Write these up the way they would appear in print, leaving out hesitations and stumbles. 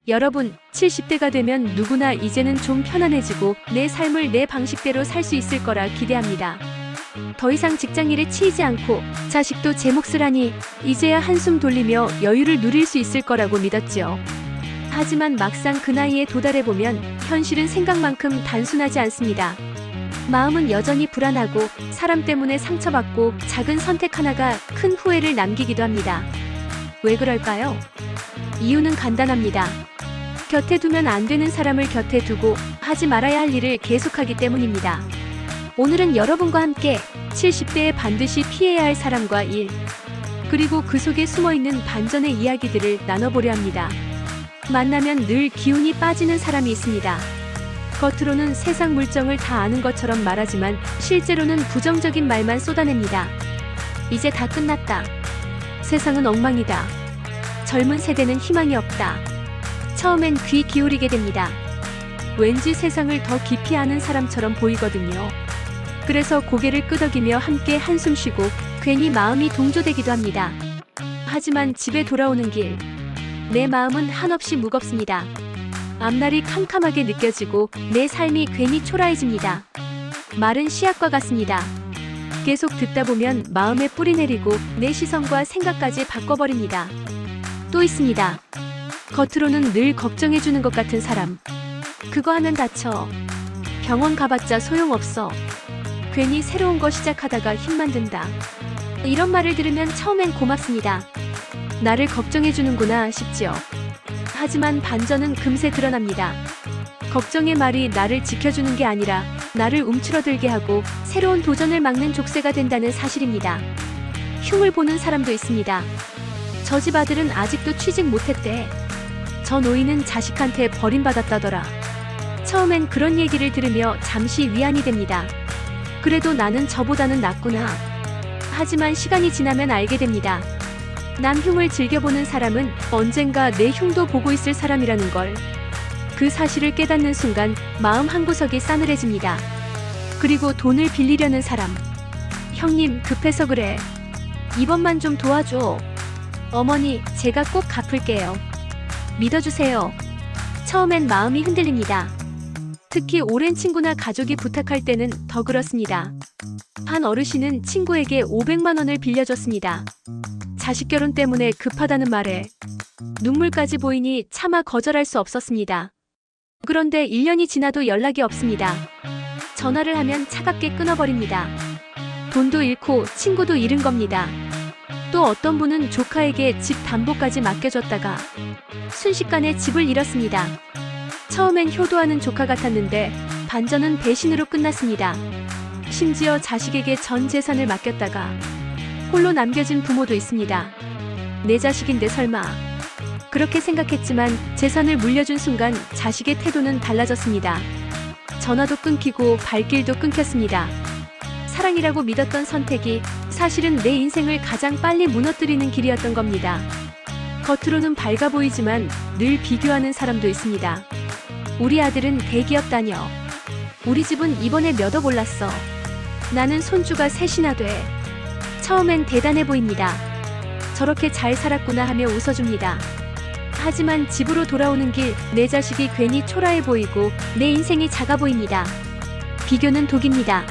여러분, 70대가 되면 누구나 이제는 좀 편안해지고 내 삶을 내 방식대로 살 수 있을 거라 기대합니다. 더 이상 직장일에 치이지 않고 자식도 제 몫을 하니 이제야 한숨 돌리며 여유를 누릴 수 있을 거라고 믿었지요. 하지만 막상 그 나이에 도달해보면 현실은 생각만큼 단순하지 않습니다. 마음은 여전히 불안하고 사람 때문에 상처받고 작은 선택 하나가 큰 후회를 남기기도 합니다. 왜 그럴까요? 이유는 간단합니다. 곁에 두면 안 되는 사람을 곁에 두고 하지 말아야 할 일을 계속하기 때문입니다. 오늘은 여러분과 함께 70대에 반드시 피해야 할 사람과 일, 그리고 그 속에 숨어있는 반전의 이야기들을 나눠보려 합니다. 만나면 늘 기운이 빠지는 사람이 있습니다. 겉으로는 세상 물정을 다 아는 것처럼 말하지만 실제로는 부정적인 말만 쏟아냅니다. 이제 다 끝났다. 세상은 엉망이다. 젊은 세대는 희망이 없다. 처음엔 귀 기울이게 됩니다. 왠지 세상을 더 깊이 아는 사람처럼 보이거든요. 그래서 고개를 끄덕이며 함께 한숨 쉬고 괜히 마음이 동조되기도 합니다. 하지만 집에 돌아오는 길, 내 마음은 한없이 무겁습니다. 앞날이 캄캄하게 느껴지고 내 삶이 괜히 초라해집니다. 말은 씨앗과 같습니다. 계속 듣다 보면 마음에 뿌리 내리고 내 시선과 생각까지 바꿔버립니다. 또 있습니다. 겉으로는 늘 걱정해주는 것 같은 사람. 그거 하면 다쳐. 병원 가봤자 소용없어. 괜히 새로운 거 시작하다가 힘만 든다. 이런 말을 들으면 처음엔 고맙습니다. 나를 걱정해주는구나 싶지요. 하지만 반전은 금세 드러납니다. 걱정의 말이 나를 지켜주는 게 아니라 나를 움츠러들게 하고 새로운 도전을 막는 족쇄가 된다는 사실입니다. 흉을 보는 사람도 있습니다. 저 집 아들은 아직도 취직 못했대. 저 노인은 자식한테 버림받았다더라. 처음엔 그런 얘기를 들으며 잠시 위안이 됩니다. 그래도 나는 저보다는 낫구나. 하지만 시간이 지나면 알게 됩니다. 남 흉을 즐겨보는 사람은 언젠가 내 흉도 보고 있을 사람이라는 걸. 그 사실을 깨닫는 순간 마음 한구석이 싸늘해집니다. 그리고 돈을 빌리려는 사람. 형님, 급해서 그래. 이번만 좀 도와줘. 어머니, 제가 꼭 갚을게요. 믿어주세요. 처음엔 마음이 흔들립니다. 특히 오랜 친구나 가족이 부탁할 때는 더 그렇습니다. 한 어르신은 친구에게 500만 원을 빌려줬습니다. 자식 결혼 때문에 급하다는 말에 눈물까지 보이니 차마 거절할 수 없었습니다. 그런데 1년이 지나도 연락이 없습니다. 전화를 하면 차갑게 끊어버립니다. 돈도 잃고 친구도 잃은 겁니다. 또 어떤 분은 조카에게 집 담보까지 맡겨줬다가 순식간에 집을 잃었습니다. 처음엔 효도하는 조카 같았는데 반전은 배신으로 끝났습니다. 심지어 자식에게 전 재산을 맡겼다가 홀로 남겨진 부모도 있습니다. 내 자식인데 설마. 그렇게 생각했지만 재산을 물려준 순간 자식의 태도는 달라졌습니다. 전화도 끊기고 발길도 끊겼습니다. 사랑이라고 믿었던 선택이 사실은 내 인생을 가장 빨리 무너뜨리는 길이었던 겁니다. 겉으로는 밝아 보이지만 늘 비교하는 사람도 있습니다. 우리 아들은 대기업 다녀. 우리 집은 이번에 몇 억 올랐어. 나는 손주가 셋이나 돼. 처음엔 대단해 보입니다. 저렇게 잘 살았구나 하며 웃어줍니다. 하지만 집으로 돌아오는 길 내 자식이 괜히 초라해 보이고 내 인생이 작아 보입니다. 비교는 독입니다.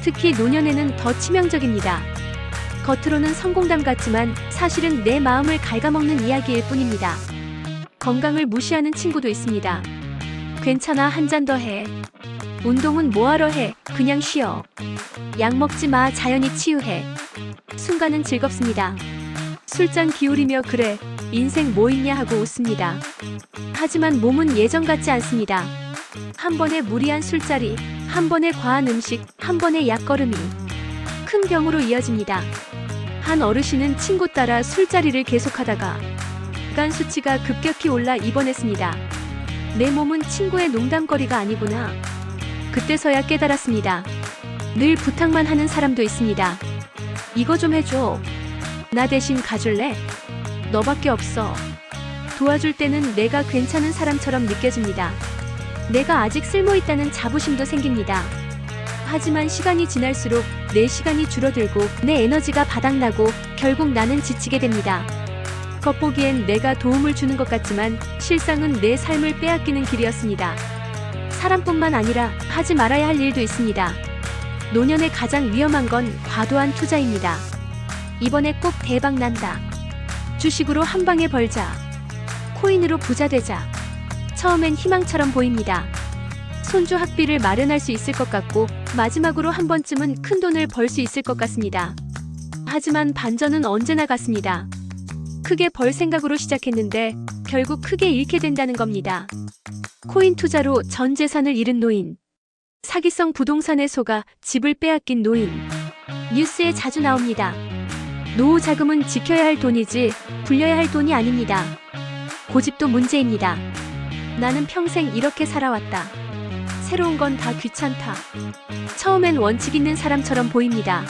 특히 노년에는 더 치명적입니다. 겉으로는 성공담 같지만 사실은 내 마음을 갉아먹는 이야기일 뿐입니다. 건강을 무시하는 친구도 있습니다. 괜찮아, 한 잔 더 해. 운동은 뭐하러 해, 그냥 쉬어. 약 먹지 마, 자연히 치유해. 순간은 즐겁습니다. 술잔 기울이며 그래, 인생 뭐 있냐 하고 웃습니다. 하지만 몸은 예전 같지 않습니다. 한 번의 무리한 술자리, 한 번의 과한 음식, 한 번의 약걸음이 큰 병으로 이어집니다. 한 어르신은 친구 따라 술자리를 계속하다가 간 수치가 급격히 올라 입원했습니다. 내 몸은 친구의 농담거리가 아니구나. 그때서야 깨달았습니다. 늘 부탁만 하는 사람도 있습니다. 이거 좀 해줘. 나 대신 가줄래? 너밖에 없어. 도와줄 때는 내가 괜찮은 사람처럼 느껴집니다. 내가 아직 쓸모있다는 자부심도 생깁니다. 하지만 시간이 지날수록 내 시간이 줄어들고 내 에너지가 바닥나고 결국 나는 지치게 됩니다. 겉보기엔 내가 도움을 주는 것 같지만 실상은 내 삶을 빼앗기는 길이었습니다. 사람뿐만 아니라 하지 말아야 할 일도 있습니다. 노년에 가장 위험한 건 과도한 투자입니다. 이번에 꼭 대박 난다. 주식으로 한 방에 벌자. 코인으로 부자 되자. 처음엔 희망처럼 보입니다. 손주 학비를 마련할 수 있을 것 같고 마지막으로 한 번쯤은 큰 돈을 벌 수 있을 것 같습니다. 하지만 반전은 언제나 같습니다. 크게 벌 생각으로 시작했는데 결국 크게 잃게 된다는 겁니다. 코인 투자로 전 재산을 잃은 노인. 사기성 부동산에 속아 집을 빼앗긴 노인. 뉴스에 자주 나옵니다. 노후 자금은 지켜야 할 돈이지 불려야 할 돈이 아닙니다. 고집도 문제입니다. 나는 평생 이렇게 살아왔다. 새로운 건 다 귀찮다. 처음엔 원칙 있는 사람처럼 보입니다.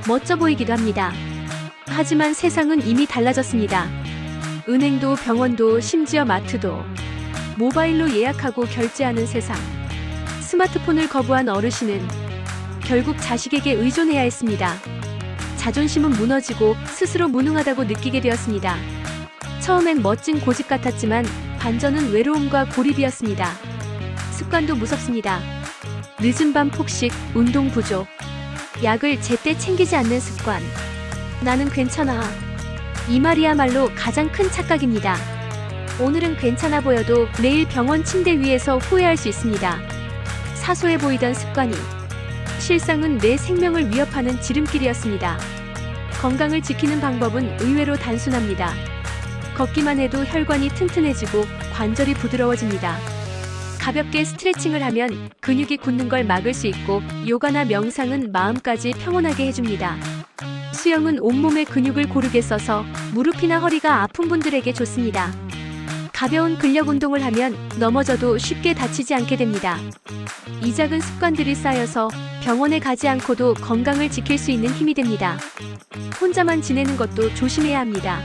멋져 보이기도 합니다. 하지만 세상은 이미 달라졌습니다. 은행도 병원도 심지어 마트도 모바일로 예약하고 결제하는 세상. 스마트폰을 거부한 어르신은 결국 자식에게 의존해야 했습니다. 자존심은 무너지고 스스로 무능하다고 느끼게 되었습니다. 처음엔 멋진 고집 같았지만 반전은 외로움과 고립이었습니다. 습관도 무섭습니다. 늦은 밤 폭식, 운동 부족, 약을 제때 챙기지 않는 습관. 나는 괜찮아. 이 말이야말로 가장 큰 착각입니다. 오늘은 괜찮아 보여도 내일 병원 침대 위에서 후회할 수 있습니다. 사소해 보이던 습관이 실상은 내 생명을 위협하는 지름길이었습니다. 건강을 지키는 방법은 의외로 단순합니다. 걷기만 해도 혈관이 튼튼해지고 관절이 부드러워집니다. 가볍게 스트레칭을 하면 근육이 굳는 걸 막을 수 있고 요가나 명상은 마음까지 평온하게 해줍니다. 수영은 온몸의 근육을 고르게 써서 무릎이나 허리가 아픈 분들에게 좋습니다. 가벼운 근력 운동을 하면 넘어져도 쉽게 다치지 않게 됩니다. 이 작은 습관들이 쌓여서 병원에 가지 않고도 건강을 지킬 수 있는 힘이 됩니다. 혼자만 지내는 것도 조심해야 합니다.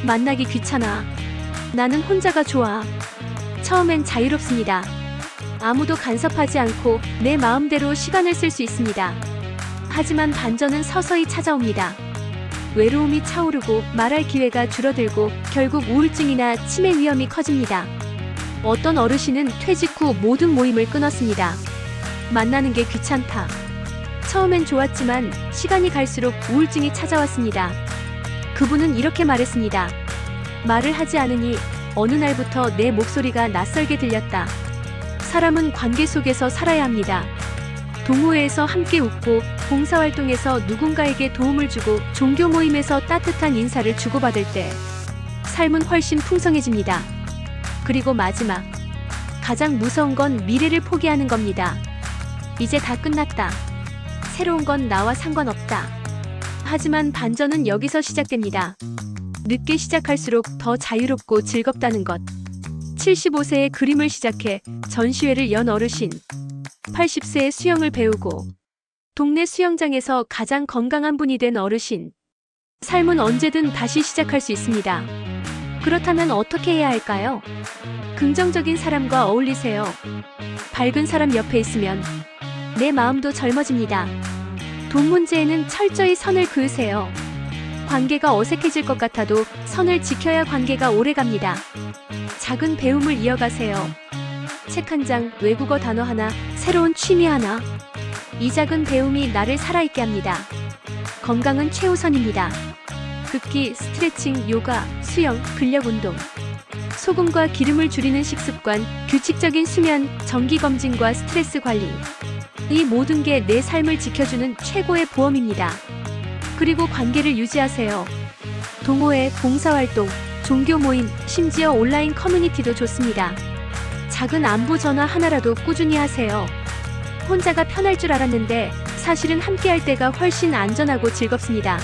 만나기 귀찮아. 나는 혼자가 좋아. 처음엔 자유롭습니다. 아무도 간섭하지 않고 내 마음대로 시간을 쓸 수 있습니다. 하지만 반전은 서서히 찾아옵니다. 외로움이 차오르고 말할 기회가 줄어들고 결국 우울증이나 치매 위험이 커집니다. 어떤 어르신은 퇴직 후 모든 모임을 끊었습니다. 만나는 게 귀찮다. 처음엔 좋았지만 시간이 갈수록 우울증이 찾아왔습니다. 그분은 이렇게 말했습니다. 말을 하지 않으니 어느 날부터 내 목소리가 낯설게 들렸다. 사람은 관계 속에서 살아야 합니다. 동호회에서 함께 웃고 봉사활동에서 누군가에게 도움을 주고 종교 모임에서 따뜻한 인사를 주고받을 때 삶은 훨씬 풍성해집니다. 그리고 마지막, 가장 무서운 건 미래를 포기하는 겁니다. 이제 다 끝났다. 새로운 건 나와 상관없다. 하지만 반전은 여기서 시작됩니다. 늦게 시작할수록 더 자유롭고 즐겁다는 것. 75세에 그림을 시작해 전시회를 연 어르신. 80세에 수영을 배우고 동네 수영장에서 가장 건강한 분이 된 어르신. 삶은 언제든 다시 시작할 수 있습니다. 그렇다면 어떻게 해야 할까요? 긍정적인 사람과 어울리세요. 밝은 사람 옆에 있으면 내 마음도 젊어집니다. 돈 문제에는 철저히 선을 그으세요. 관계가 어색해질 것 같아도 선을 지켜야 관계가 오래갑니다. 작은 배움을 이어가세요. 책 한 장, 외국어 단어 하나, 새로운 취미 하나. 이 작은 배움이 나를 살아있게 합니다. 건강은 최우선입니다. 걷기, 스트레칭, 요가, 수영, 근력 운동. 소금과 기름을 줄이는 식습관, 규칙적인 수면, 정기검진과 스트레스 관리. 이 모든 게 내 삶을 지켜주는 최고의 보험입니다. 그리고 관계를 유지하세요. 동호회, 봉사활동, 종교 모임, 심지어 온라인 커뮤니티도 좋습니다. 작은 안부 전화 하나라도 꾸준히 하세요. 혼자가 편할 줄 알았는데 사실은 함께할 때가 훨씬 안전하고 즐겁습니다.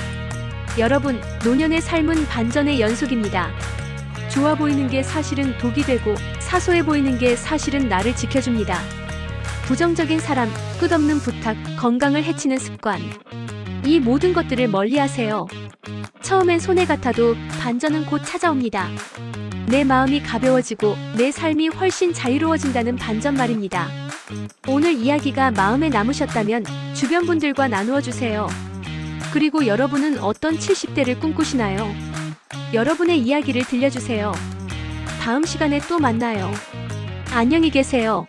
여러분, 노년의 삶은 반전의 연속입니다. 좋아 보이는 게 사실은 독이 되고 사소해 보이는 게 사실은 나를 지켜줍니다. 부정적인 사람, 끝없는 부탁, 건강을 해치는 습관. 이 모든 것들을 멀리하세요. 처음엔 손해 같아도 반전은 곧 찾아옵니다. 내 마음이 가벼워지고 내 삶이 훨씬 자유로워진다는 반전 말입니다. 오늘 이야기가 마음에 남으셨다면 주변 분들과 나누어 주세요. 그리고 여러분은 어떤 70대를 꿈꾸시나요? 여러분의 이야기를 들려주세요. 다음 시간에 또 만나요. 안녕히 계세요.